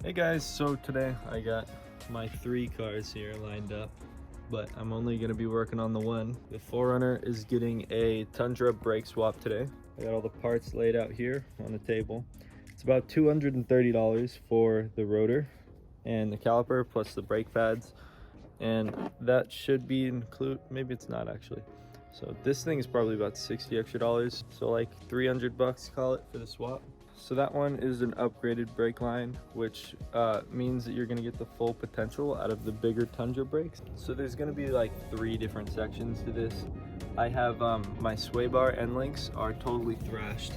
Hey guys, so today I got my 3 cars here lined up, but I'm only going to be working on the one. The 4Runner is getting a Tundra brake swap today. I got all the parts laid out here on the table. It's about $230 for the rotor and the caliper plus the brake pads, and that should be maybe it's not actually. So this thing is probably about $60 extra, so like 300 bucks call it for the swap. So that one is an upgraded brake line, which means that you're going to get the full potential out of the bigger Tundra brakes. So there's going to be like 3 different sections to this. I have my sway bar end links are totally thrashed.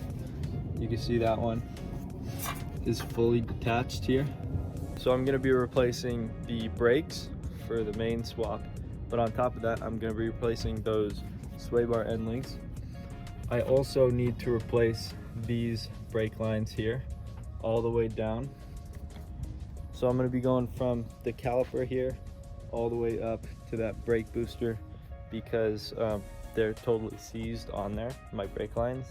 You can see that one is fully detached here. So I'm going to be replacing the brakes for the main swap, but on top of that I'm going to be replacing those sway bar end links. I also need to replace these brake lines here all the way down. So I'm going to be going from the caliper here all the way up to that brake booster, because they're totally seized on there, my brake lines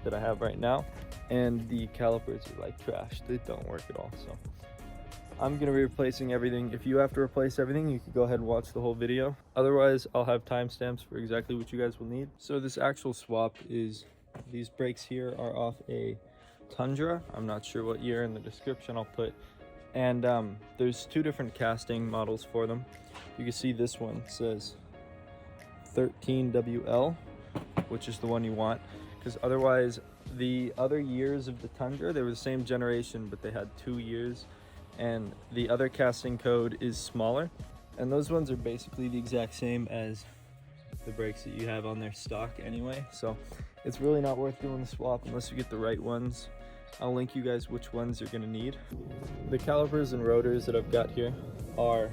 that I have right now, and the calipers are like trash. They don't work at all. So I'm going to be replacing everything. If you have to replace everything, you can go ahead and watch the whole video. Otherwise, I'll have timestamps for exactly what you guys will need. So this actual swap is, these brakes here are off a Tundra. I'm not sure what year. In the description I'll put. And there's 2 different casting models for them. You can see this one says 13WL, which is the one you want, because otherwise the other years of the Tundra, they were the same generation, but they had 2 years, and the other casting code is smaller, and those ones are basically the exact same as the brakes that you have on their stock anyway. So it's really not worth doing the swap unless you get the right ones. I'll link you guys which ones you're going to need. The calipers and rotors that I've got here are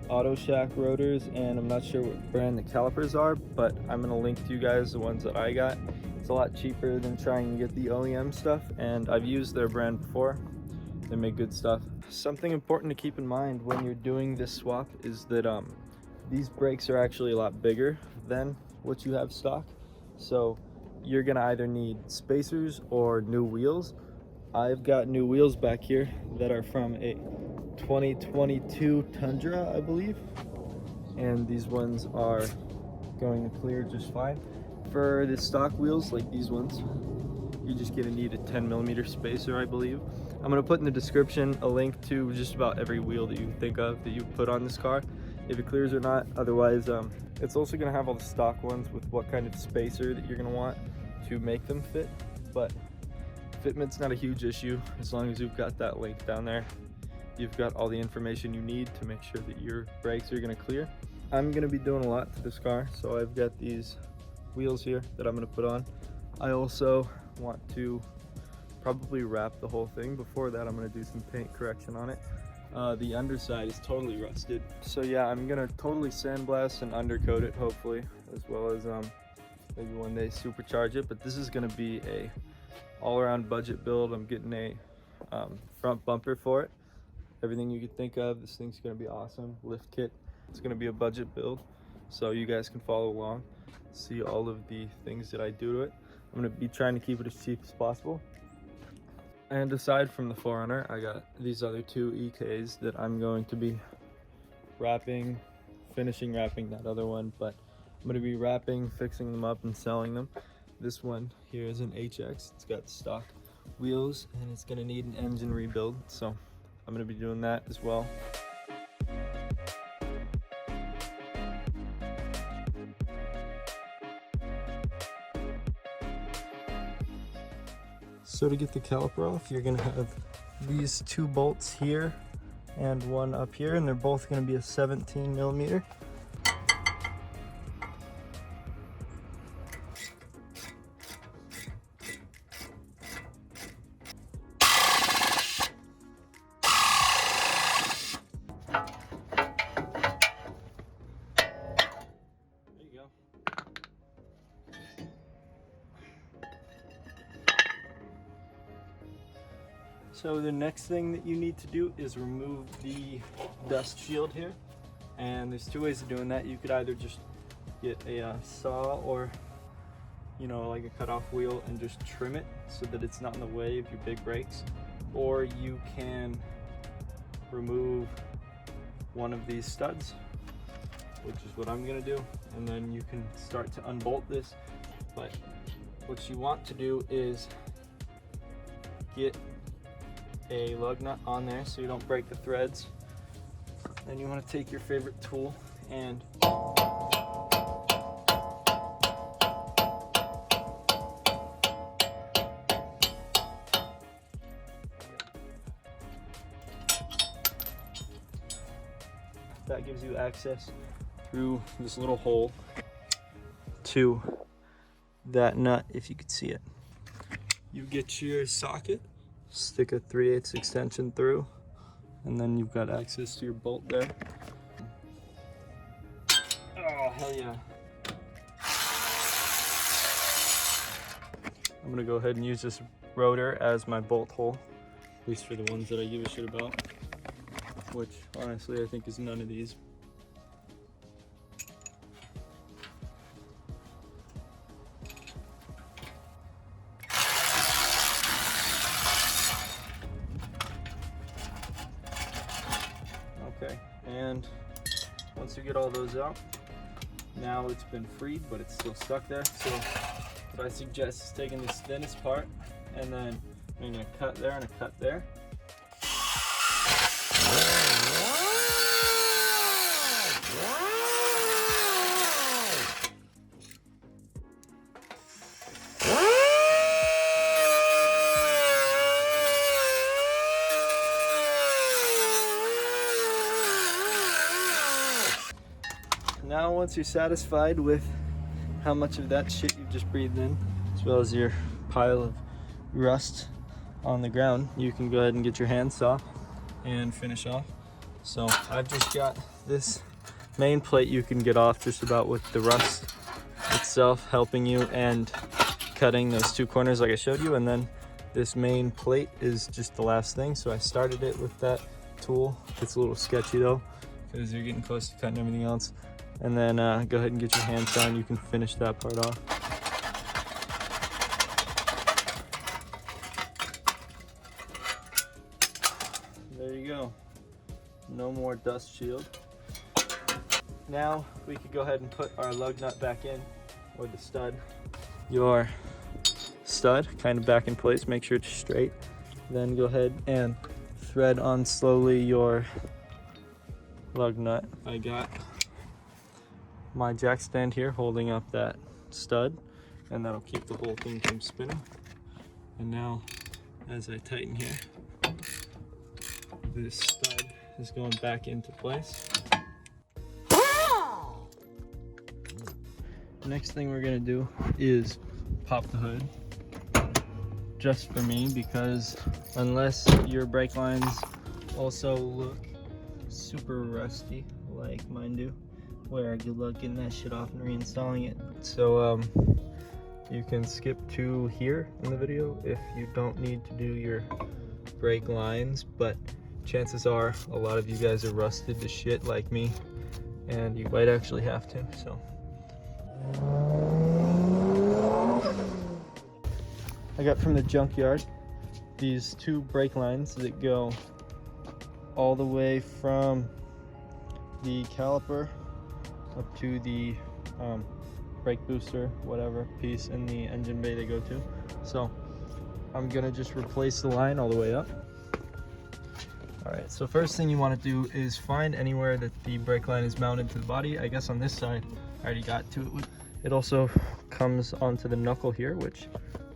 Auto Shack rotors, and I'm not sure what brand the calipers are, but I'm going to link to you guys the ones that I got. It's a lot cheaper than trying to get the OEM stuff, and I've used their brand before. They make good stuff. Something important to keep in mind when you're doing this swap is that these brakes are actually a lot bigger than what you have stock. So you're gonna either need spacers or new wheels. I've got new wheels back here that are from a 2022 Tundra, I believe. And these ones are going to clear just fine. For the stock wheels, like these ones, you're just gonna need a 10mm spacer, I believe. I'm gonna put in the description a link to just about every wheel that you can think of that you put on this car, if it clears or not. Otherwise, it's also gonna have all the stock ones with what kind of spacer that you're gonna want to make them fit. But fitment's not a huge issue as long as you've got that link down there. You've got all the information you need to make sure that your brakes are gonna clear. I'm gonna be doing a lot to this car, so I've got these wheels here that I'm gonna put on. I also want to probably wrap the whole thing. Before that, I'm going to do some paint correction on it. The underside is totally rusted, so yeah, I'm going to totally sandblast and undercoat it, hopefully, as well as maybe one day supercharge it. But this is going to be a all-around budget build. I'm getting a front bumper for it, everything you could think of. This thing's going to be awesome. Lift kit. It's going to be a budget build, so you guys can follow along, see all of the things that I do to it. I'm going to be trying to keep it as cheap as possible. And aside from the 4Runner, I got these other 2 EKs that I'm going to be finishing wrapping that other one, but I'm going to be wrapping, fixing them up, and selling them. This one here is an HX. It's got stock wheels, and it's going to need an engine rebuild, so I'm going to be doing that as well. So to get the caliper off, you're gonna have these 2 bolts here and one up here, and they're both gonna be a 17mm. There you go. So the next thing that you need to do is remove the dust shield here, and there's 2 ways of doing that. You could either just get a saw or like a cutoff wheel and just trim it so that it's not in the way of your big brakes, or you can remove one of these studs, which is what I'm gonna do, and then you can start to unbolt this. But what you want to do is get a lug nut on there so you don't break the threads. Then you want to take your favorite tool and that gives you access through this little hole to that nut, if you could see it. You get your socket, stick a 3/8 extension through, and then you've got access to your bolt there. Oh, hell yeah. I'm gonna go ahead and use this rotor as my bolt hole, at least for the ones that I give a shit about, which honestly I think is none of these. Okay, and once you get all those out, now it's been freed, but it's still stuck there. So what I suggest is taking this thinnest part, and then I'm gonna cut there and a cut there. Now once you're satisfied with how much of that shit you've just breathed in, as well as your pile of rust on the ground, you can go ahead and get your handsaw and finish off. So I've just got this main plate you can get off just about with the rust itself helping you and cutting those two corners like I showed you, and then this main plate is just the last thing. So I started it with that tool. It's a little sketchy though because you're getting close to cutting everything else. And then go ahead and get your handsaw and you can finish that part off. There you go. No more dust shield. Now we could go ahead and put our lug nut back in, or the stud. Your stud kind of back in place, make sure it's straight. Then go ahead and thread on slowly your lug nut. I got my jack stand here holding up that stud, and that'll keep the whole thing from spinning. And now as I tighten here, this stud is going back into place. Next thing we're gonna do is pop the hood, just for me, because unless your brake lines also look super rusty like mine do, where good luck getting that shit off and reinstalling it. So you can skip to here in the video if you don't need to do your brake lines, but chances are a lot of you guys are rusted to shit like me, and you might actually have to. So I got from the junkyard these two brake lines that go all the way from the caliper up to the brake booster, whatever piece in the engine bay they go to. So I'm gonna just replace the line all the way up. All right, so first thing you want to do is find anywhere that the brake line is mounted to the body. I guess on this side I already got to it. It also comes onto the knuckle here, which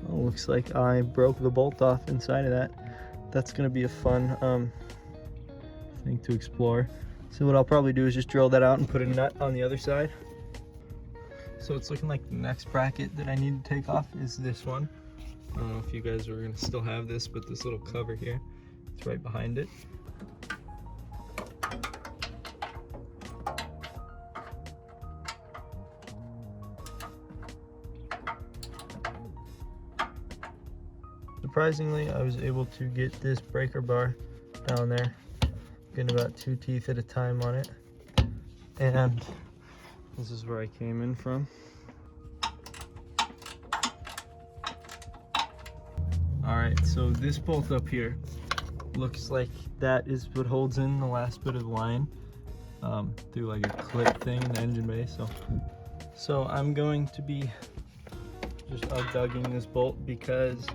looks like I broke the bolt off inside of that. That's gonna be a fun thing to explore. So what I'll probably do is just drill that out and put a nut on the other side. So it's looking like the next bracket that I need to take off is this one. I don't know if you guys are gonna still have this, but this little cover here, it's right behind it. Surprisingly, I was able to get this breaker bar down there, getting about 2 teeth at a time on it. And this is where I came in from. All right, so this bolt up here looks like that is what holds in the last bit of line through like a clip thing in the engine bay. So I'm going to be just undogging this bolt, because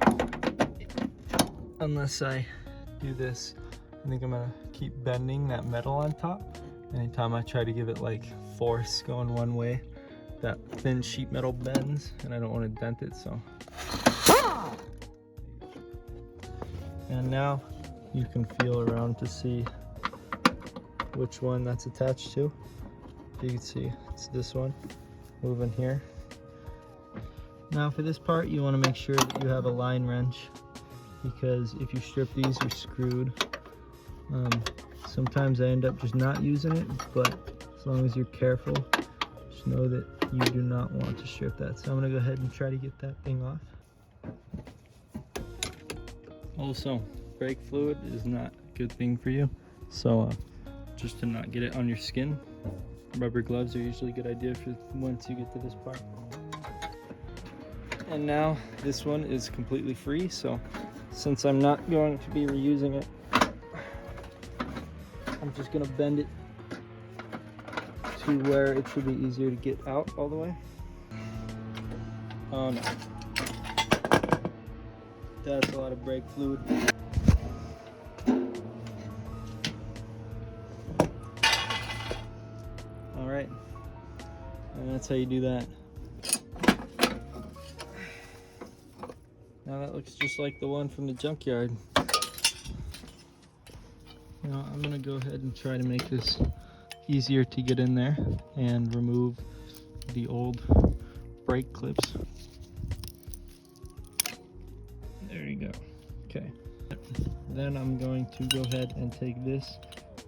unless I do this, I think I'm gonna keep bending that metal on top. Anytime I try to give it like force going one way, that thin sheet metal bends, and I don't want to dent it. So, and now you can feel around to see which one that's attached to. You can see it's this one moving here. Now for this part, you want to make sure that you have a line wrench, because if you strip these, you're screwed. Sometimes I end up just not using it, but as long as you're careful, just know that you do not want to strip that. So I'm gonna go ahead and try to get that thing off. Also, brake fluid is not a good thing for you. So just to not get it on your skin, rubber gloves are usually a good idea for once you get to this part. And now this one is completely free, so since I'm not going to be reusing it, I'm just gonna bend it to where it should be easier to get out all the way. Oh no. That's a lot of brake fluid. Alright. And that's how you do that. Now that looks just like the one from the junkyard. Now I'm gonna go ahead and try to make this easier to get in there and remove the old brake clips. There you go. Okay. Then I'm going to go ahead and take this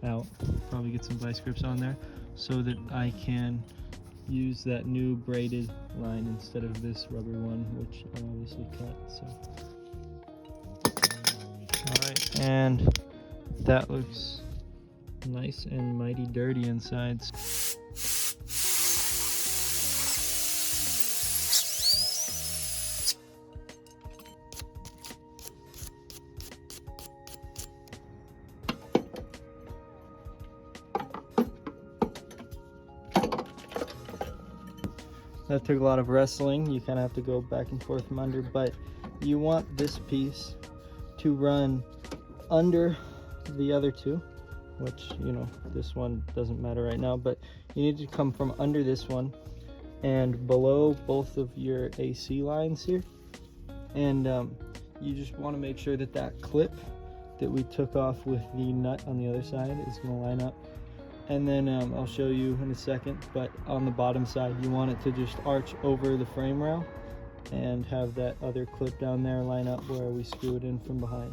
out, probably get some vice grips on there, so that I can use that new braided line instead of this rubber one, which I obviously cut. So alright, and that looks nice and mighty dirty inside. That took a lot of wrestling. You kind of have to go back and forth from under, but you want this piece to run under the other two, which, you know, this one doesn't matter right now, but you need to come from under this one and below both of your AC lines here. And you just want to make sure that that clip that we took off with the nut on the other side is going to line up. And then I'll show you in a second, but on the bottom side, you want it to just arch over the frame rail and have that other clip down there line up where we screw it in from behind.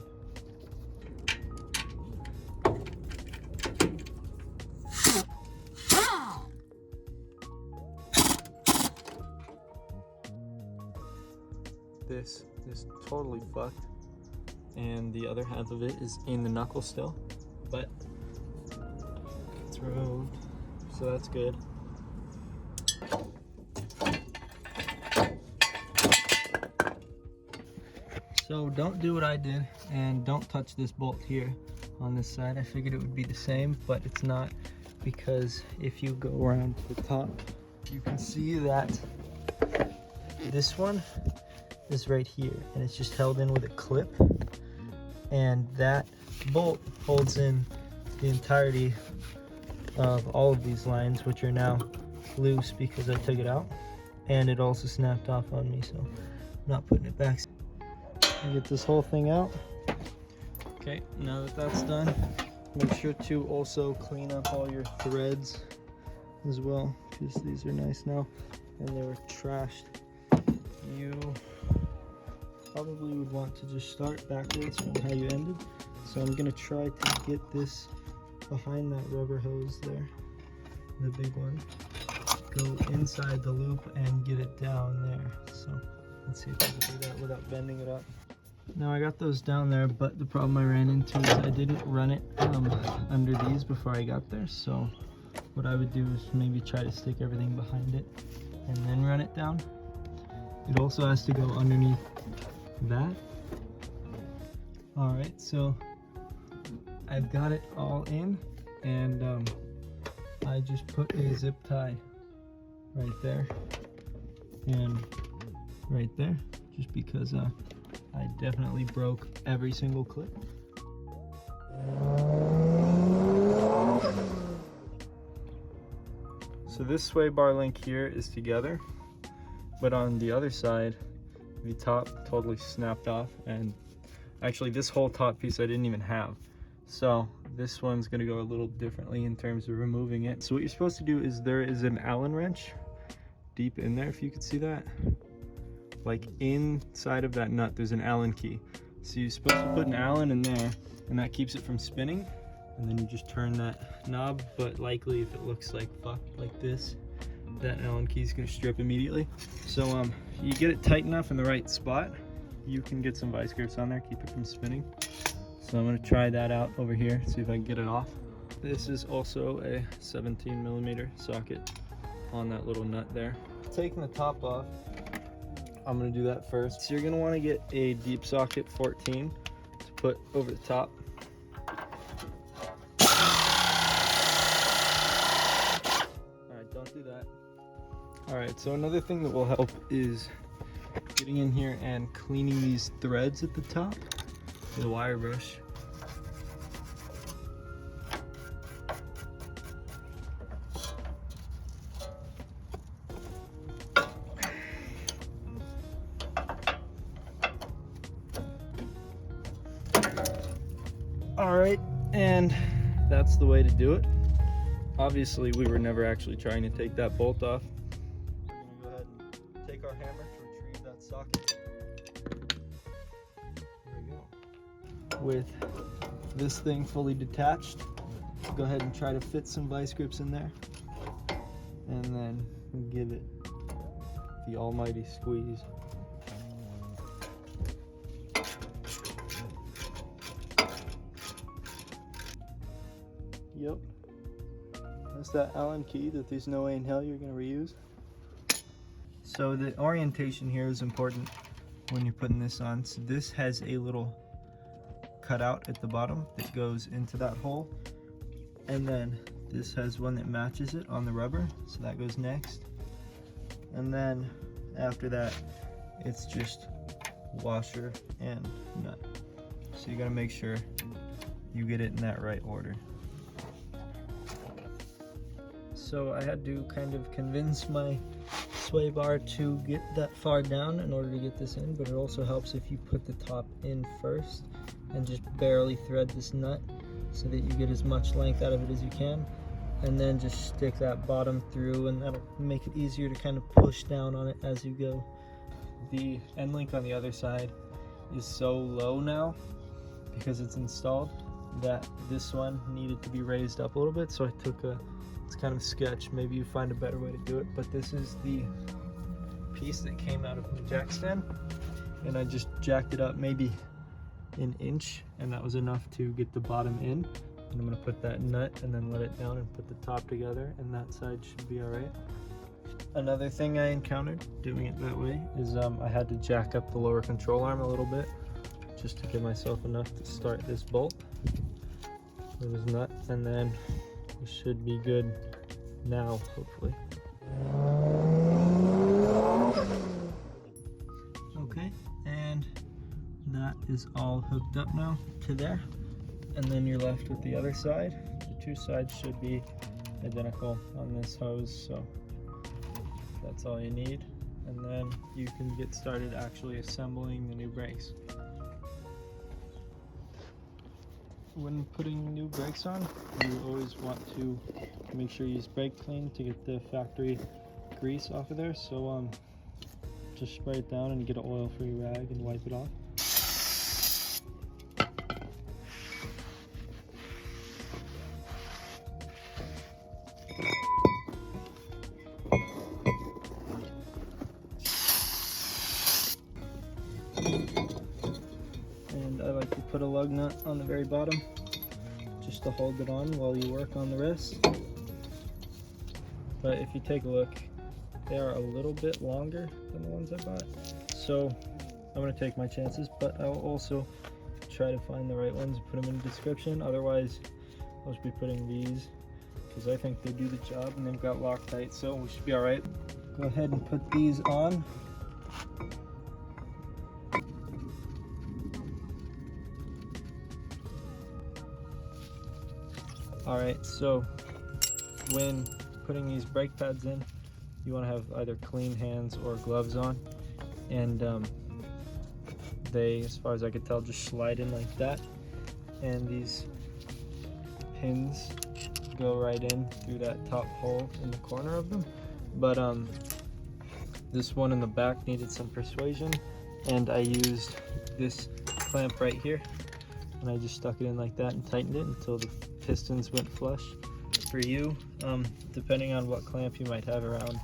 This is totally fucked, and the other half of it is in the knuckle still, but it's removed, so that's good. So don't do what I did, and don't touch this bolt here on this side. I figured it would be the same, but it's not, because if you go around to the top, you can see that this one is right here, and it's just held in with a clip, and that bolt holds in the entirety of all of these lines, which are now loose because I took it out, and it also snapped off on me, so I'm not putting it back. Get this whole thing out. Okay, now that that's done, make sure to also clean up all your threads as well, because these are nice now and they were trashed. You probably would want to just start backwards from how you ended, so I'm gonna try to get this behind that rubber hose there, the big one, go inside the loop and get it down there. So let's see if I can do that without bending it up. Now I got those down there, but the problem I ran into is I didn't run it under these before I got there. So what I would do is maybe try to stick everything behind it and then run it down. It also has to go underneath that. Alright, so I've got it all in, and I just put a zip tie right there and right there, just because I definitely broke every single clip. So this sway bar link here is together, but on the other side, the top totally snapped off, and actually this whole top piece I didn't even have. So this one's gonna go a little differently in terms of removing it. So what you're supposed to do is there is an Allen wrench deep in there, if you could see that. Like inside of that nut, there's an Allen key. So you're supposed to put an Allen in there, and that keeps it from spinning. And then you just turn that knob, but likely if it looks like fuck like this, that Allen key is gonna strip immediately. So you get it tight enough in the right spot, you can get some vice grips on there, keep it from spinning. So I'm gonna try that out over here, see if I can get it off. This is also a 17mm socket on that little nut there. Taking the top off, I'm gonna do that first. So you're gonna wanna get a deep socket 14 to put over the top. Alright, don't do that. Alright, so another thing that will help is getting in here and cleaning these threads at the top with a wire brush. Alright, and that's the way to do it. Obviously, we were never actually trying to take that bolt off. We're going to go ahead and take our hammer to retrieve that socket. There we go. With this thing fully detached, go ahead and try to fit some vice grips in there. And then give it the almighty squeeze. Yep, that's that Allen key that there's no way in hell you're going to reuse. So the orientation here is important when you're putting this on. So this has a little cutout at the bottom that goes into that hole, and then this has one that matches it on the rubber, so that goes next. And then after that, it's just washer and nut. So you got to make sure you get it in that right order. So I had to kind of convince my sway bar to get that far down in order to get this in, but it also helps if you put the top in first and just barely thread this nut so that you get as much length out of it as you can, and then just stick that bottom through, and that'll make it easier to kind of push down on it as you go. The end link on the other side is so low now because it's installed that this one needed to be raised up a little bit, so I took it's kind of sketch, maybe you find a better way to do it, but this is the piece that came out of the jack stand, and I just jacked it up maybe an inch, and that was enough to get the bottom in. And I'm gonna put that nut and then let it down and put the top together, and that side should be all right. Another thing I encountered doing it that way is I had to jack up the lower control arm a little bit just to give myself enough to start this bolt with this nut, and then we should be good now, hopefully. Okay, and that is all hooked up now to there. And then you're left with the other side. The two sides should be identical on this hose, so that's all you need. And then you can get started actually assembling the new brakes. When putting new brakes on, you always want to make sure you use brake clean to get the factory grease off of there. So just spray it down and get an oil-free rag and wipe it off. And I like to put a lug nut on the very bottom just to hold it on while you work on the rest. But if you take a look, they are a little bit longer than the ones I bought. So I'm going to take my chances, but I'll also try to find the right ones and put them in the description. Otherwise, I'll just be putting these because I think they do the job and they've got Loctite, so we should be all right. Go ahead and put these on. All right, so when putting these brake pads in, you want to have either clean hands or gloves on, and they, as far as I could tell, just slide in like that, and these pins go right in through that top hole in the corner of them. But this one in the back needed some persuasion, and I used this clamp right here, and I just stuck it in like that and tightened it until the pistons went flush. For you, depending on what clamp you might have around,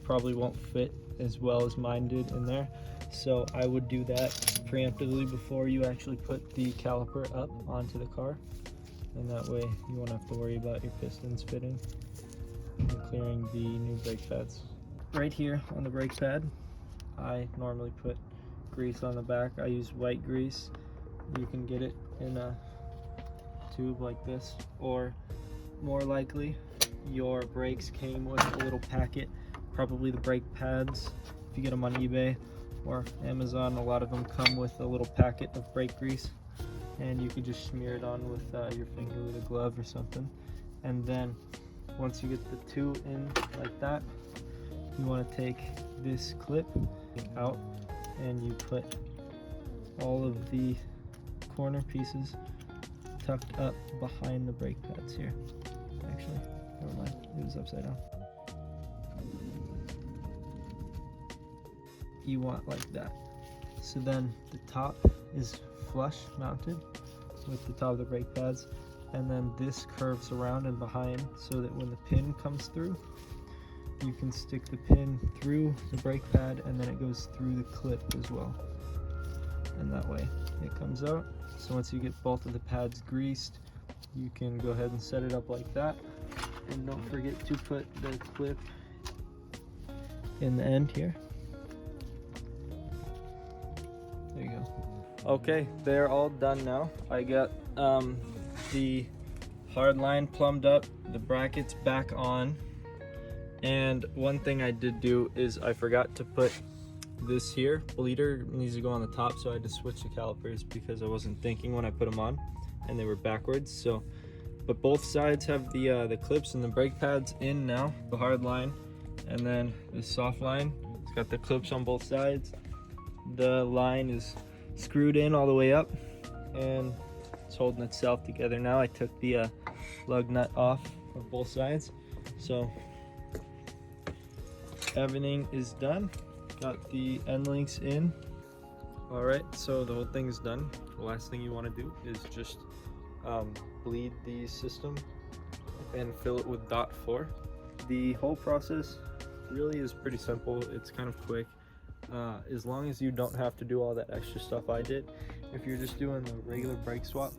probably won't fit as well as mine did in there, so I would do that preemptively before you actually put the caliper up onto the car, and that way you won't have to worry about your pistons fitting and clearing the new brake pads. Right here on the brake pad, I normally put grease on the back. I use white grease. You can get it in a tube like this, or more likely your brakes came with a little packet, probably the brake pads. If you get them on eBay or Amazon, a lot of them come with a little packet of brake grease, and you could just smear it on with your finger with a glove or something. And then once you get the two in like that, you want to take this clip out and you put all of the corner pieces tucked up behind the brake pads here. Actually, never mind, it was upside down. You want like that. So then the top is flush mounted with the top of the brake pads, and then this curves around and behind so that when the pin comes through, you can stick the pin through the brake pad and then it goes through the clip as well. And that way it comes out. So once you get both of the pads greased, you can go ahead and set it up like that. And don't forget to put the clip in the end here. There you go. Okay, they're all done now. I got the hard line plumbed up, the brackets back on, and one thing I did do is I forgot to put this here. Bleeder needs to go on the top, so I had to switch the calipers because I wasn't thinking when I put them on, and they were backwards. So, but both sides have the clips and the brake pads in now. The hard line, and then the soft line. It's got the clips on both sides. The line is screwed in all the way up, and it's holding itself together now. I took the lug nut off of both sides, so everything is done. Got the end links in. All right, so the whole thing is done. The last thing you want to do is just bleed the system and fill it with .4. The whole process really is pretty simple. It's kind of quick. As long as you don't have to do all that extra stuff I did. If you're just doing the regular brake swap,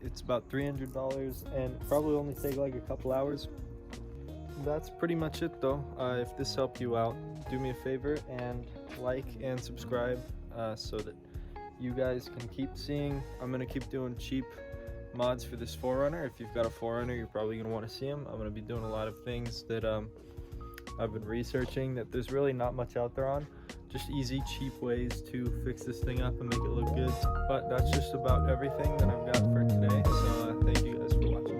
it's about $300 and probably only take like a couple hours. That's pretty much it though. If this helped you out, do me a favor and like and subscribe so that you guys can keep seeing. I'm gonna keep doing cheap mods for this 4Runner. If you've got a 4Runner, you're probably gonna want to see them. I'm gonna be doing a lot of things that I've been researching that there's really not much out there on. Just easy, cheap ways to fix this thing up and make it look good. But that's just about everything that I've got for today. So thank you guys for watching.